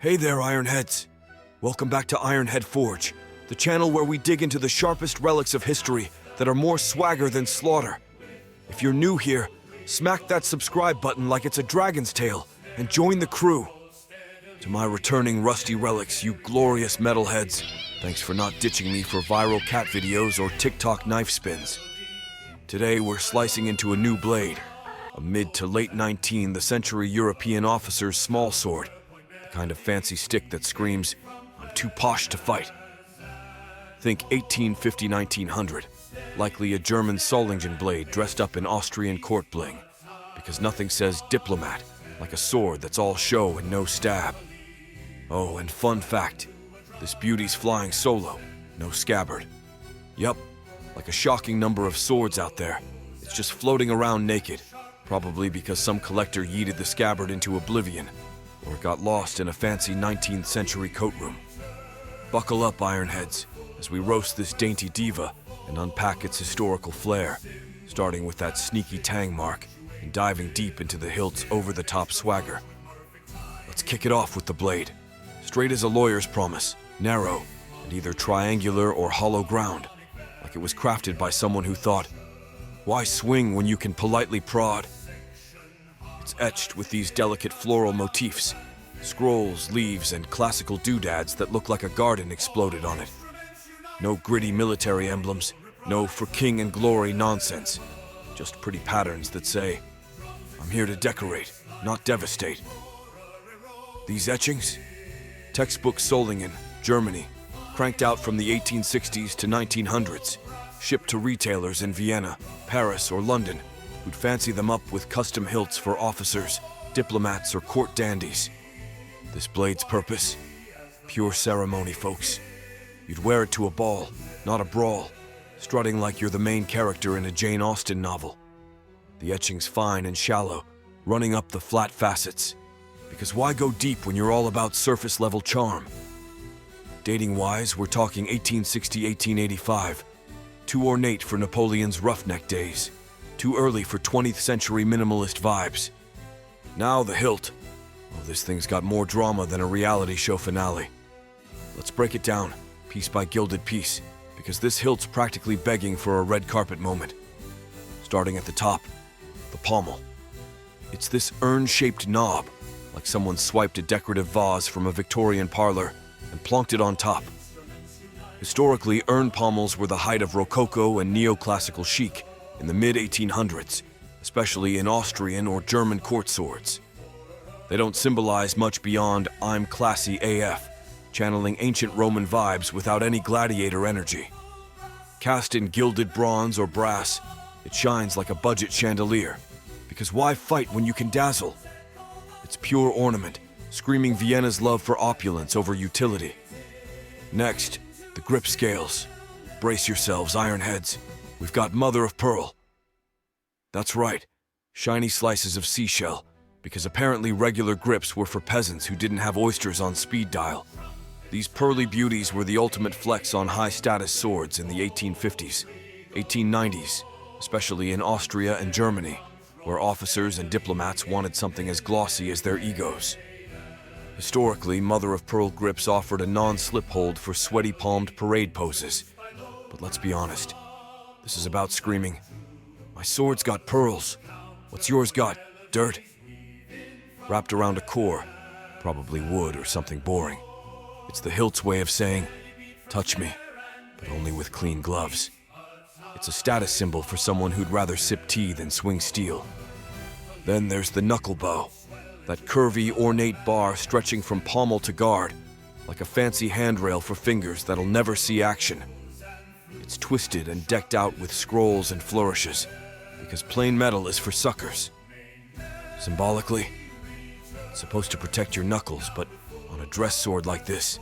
Hey there, Ironheads! Welcome back to Ironhead Forge, the channel where we dig into the sharpest relics of history that are more swagger than slaughter. If you're new here, smack that subscribe button like it's a dragon's tail and join the crew. To my returning rusty relics, you glorious metalheads, thanks for not ditching me for viral cat videos or TikTok knife spins. Today we're slicing into a new blade, a mid to late 19th century European officer's smallsword, the kind of fancy stick that screams, "I'm too posh to fight." Think 1850-1900, likely a German Solingen blade dressed up in Austrian court bling, because nothing says diplomat like a sword that's all show and no stab. Oh, and fun fact, this beauty's flying solo, no scabbard. Yup, like a shocking number of swords out there, it's just floating around naked, probably because some collector yeeted the scabbard into oblivion, or it got lost in a fancy 19th century coat room. Buckle up, Ironheads, as we roast this dainty diva and unpack its historical flair, starting with that sneaky tang mark and diving deep into the hilt's over-the-top swagger. Let's kick it off with the blade. Straight as a lawyer's promise, narrow, and either triangular or hollow ground, like it was crafted by someone who thought, why swing when you can politely prod? It's etched with these delicate floral motifs, scrolls, leaves, and classical doodads that look like a garden exploded on it. No gritty military emblems, no for king and glory nonsense, just pretty patterns that say, I'm here to decorate, not devastate. These etchings? Textbook Solingen, Germany, cranked out from the 1860s to 1900s, shipped to retailers in Vienna, Paris, or London, who'd fancy them up with custom hilts for officers, diplomats, or court dandies. This blade's purpose? Pure ceremony, folks. You'd wear it to a ball, not a brawl, strutting like you're the main character in a Jane Austen novel. The etching's fine and shallow, running up the flat facets. Because why go deep when you're all about surface-level charm? Dating-wise, we're talking 1860-1885. Too ornate for Napoleon's roughneck days. Too early for 20th century minimalist vibes. Now the hilt. Oh, this thing's got more drama than a reality show finale. Let's break it down, piece by gilded piece, because this hilt's practically begging for a red carpet moment. Starting at the top, the pommel. It's this urn-shaped knob, like someone swiped a decorative vase from a Victorian parlor and plonked it on top. Historically, urn pommels were the height of Rococo and neoclassical chic in the mid-1800s, especially in Austrian or German court swords. They don't symbolize much beyond "I'm classy AF," channeling ancient Roman vibes without any gladiator energy. Cast in gilded bronze or brass, it shines like a budget chandelier, because why fight when you can dazzle? It's pure ornament, screaming Vienna's love for opulence over utility. Next, the grip scales. Brace yourselves, Ironheads. We've got mother of pearl. That's right, shiny slices of seashell, because apparently regular grips were for peasants who didn't have oysters on speed dial. These pearly beauties were the ultimate flex on high-status swords in the 1850s, 1890s, especially in Austria and Germany, where officers and diplomats wanted something as glossy as their egos. Historically, mother-of-pearl grips offered a non-slip hold for sweaty-palmed parade poses. But let's be honest, this is about screaming, my sword's got pearls. What's yours got, dirt? Wrapped around a core, probably wood or something boring. It's the hilt's way of saying, touch me, but only with clean gloves. It's a status symbol for someone who'd rather sip tea than swing steel. Then there's the knuckle bow, that curvy, ornate bar stretching from pommel to guard, like a fancy handrail for fingers that'll never see action. It's twisted and decked out with scrolls and flourishes, because plain metal is for suckers. Symbolically, it's supposed to protect your knuckles, but on a dress sword like this,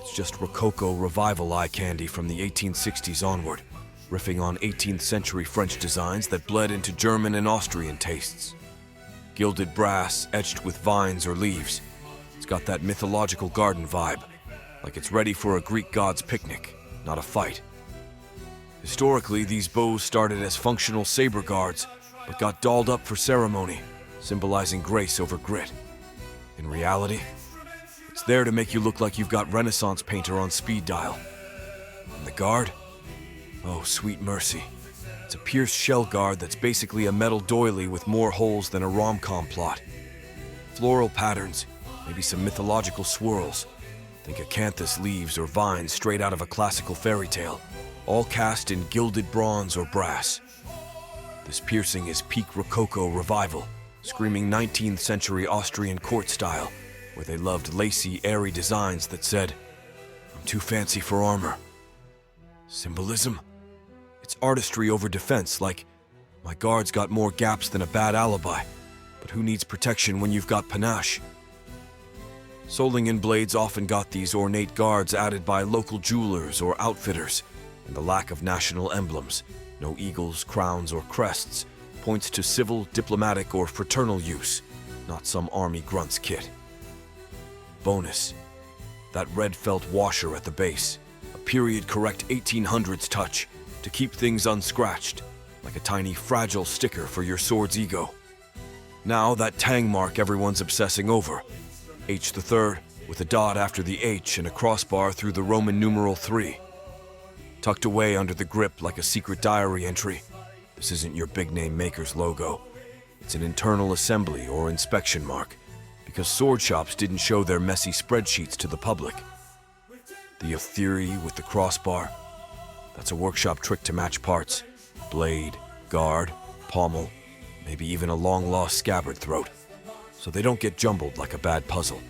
it's just Rococo revival eye candy from the 1860s onward, riffing on 18th century French designs that bled into German and Austrian tastes. Gilded brass etched with vines or leaves. It's got that mythological garden vibe, like it's ready for a Greek god's picnic, not a fight. Historically, these bows started as functional saber guards, but got dolled up for ceremony, symbolizing grace over grit. In reality, it's there to make you look like you've got Renaissance painter on speed dial. And the guard? Oh, sweet mercy. It's a pierced shell guard that's basically a metal doily with more holes than a rom-com plot. Floral patterns, maybe some mythological swirls. Think acanthus leaves or vines straight out of a classical fairy tale, all cast in gilded bronze or brass. This piercing is peak Rococo revival, screaming 19th century Austrian court style, where they loved lacy, airy designs that said, "I'm too fancy for armor." Symbolism? It's artistry over defense, like, my guard's got more gaps than a bad alibi, but who needs protection when you've got panache? Solingen blades often got these ornate guards added by local jewelers or outfitters, and the lack of national emblems, no eagles, crowns, or crests, points to civil, diplomatic, or fraternal use, not some army grunt's kit. Bonus: that red felt washer at the base, a period-correct 1800s touch to keep things unscratched, like a tiny fragile sticker for your sword's ego. Now that tang mark everyone's obsessing over, H the third, with a dot after the H and a crossbar through the Roman numeral 3. Tucked away under the grip like a secret diary entry, this isn't your big-name maker's logo. It's an internal assembly or inspection mark, because sword shops didn't show their messy spreadsheets to the public. The Othiri with the crossbar, that's a workshop trick to match parts. Blade, guard, pommel, maybe even a long-lost scabbard throat, so they don't get jumbled like a bad puzzle.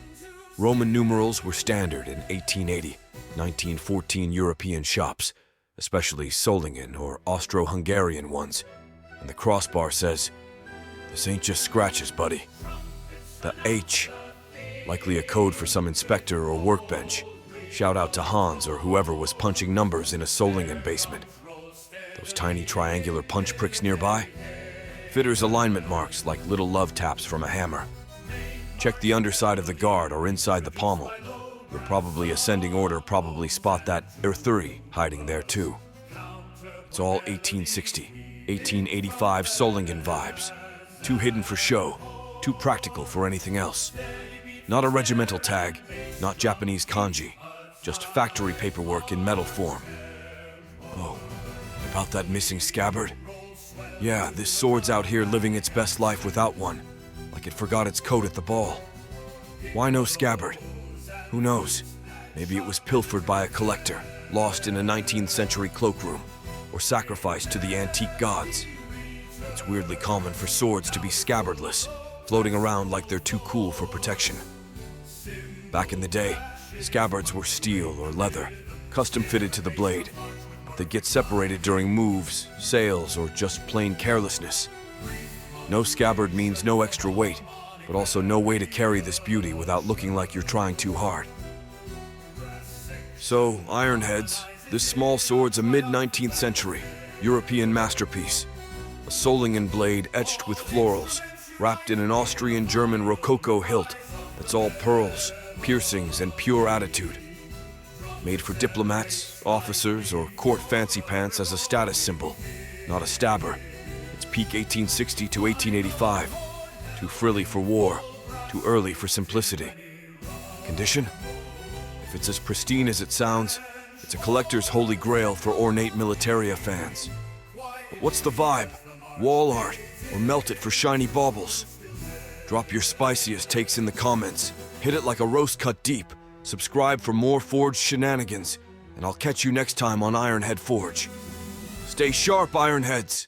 Roman numerals were standard in 1880, 1914 European shops, especially Solingen or Austro-Hungarian ones, and the crossbar says, "This ain't just scratches, buddy." The H, likely a code for some inspector or workbench. Shout out to Hans or whoever was punching numbers in a Solingen basement. Those tiny triangular punch pricks nearby? Fitter's alignment marks like little love taps from a hammer. Check the underside of the guard or inside the pommel. Your probably ascending order probably spot that Erthuri hiding there too. It's all 1860, 1885 Solingen vibes. Too hidden for show, too practical for anything else. Not a regimental tag, not Japanese kanji, just factory paperwork in metal form. Oh, about that missing scabbard? Yeah, this sword's out here living its best life without one, like it forgot its coat at the ball. Why no scabbard? Who knows? Maybe it was pilfered by a collector, lost in a 19th century cloakroom, or sacrificed to the antique gods. It's weirdly common for swords to be scabbardless, floating around like they're too cool for protection. Back in the day, scabbards were steel or leather, custom fitted to the blade, but they'd get separated during moves, sales, or just plain carelessness. No scabbard means no extra weight, but also no way to carry this beauty without looking like you're trying too hard. So, Ironheads, this small sword's a mid-19th century European masterpiece. A Solingen blade etched with florals, wrapped in an Austrian-German Rococo hilt that's all pearls, piercings, and pure attitude. Made for diplomats, officers, or court fancy pants as a status symbol, not a stabber. It's peak 1860 to 1885. Too frilly for war, too early for simplicity. Condition? If it's as pristine as it sounds, it's a collector's holy grail for ornate militaria fans. But what's the vibe? Wall art, or melt it for shiny baubles? Drop your spiciest takes in the comments. Hit it like a roast cut deep. Subscribe for more forged shenanigans, and I'll catch you next time on Ironhead Forge. Stay sharp, Ironheads!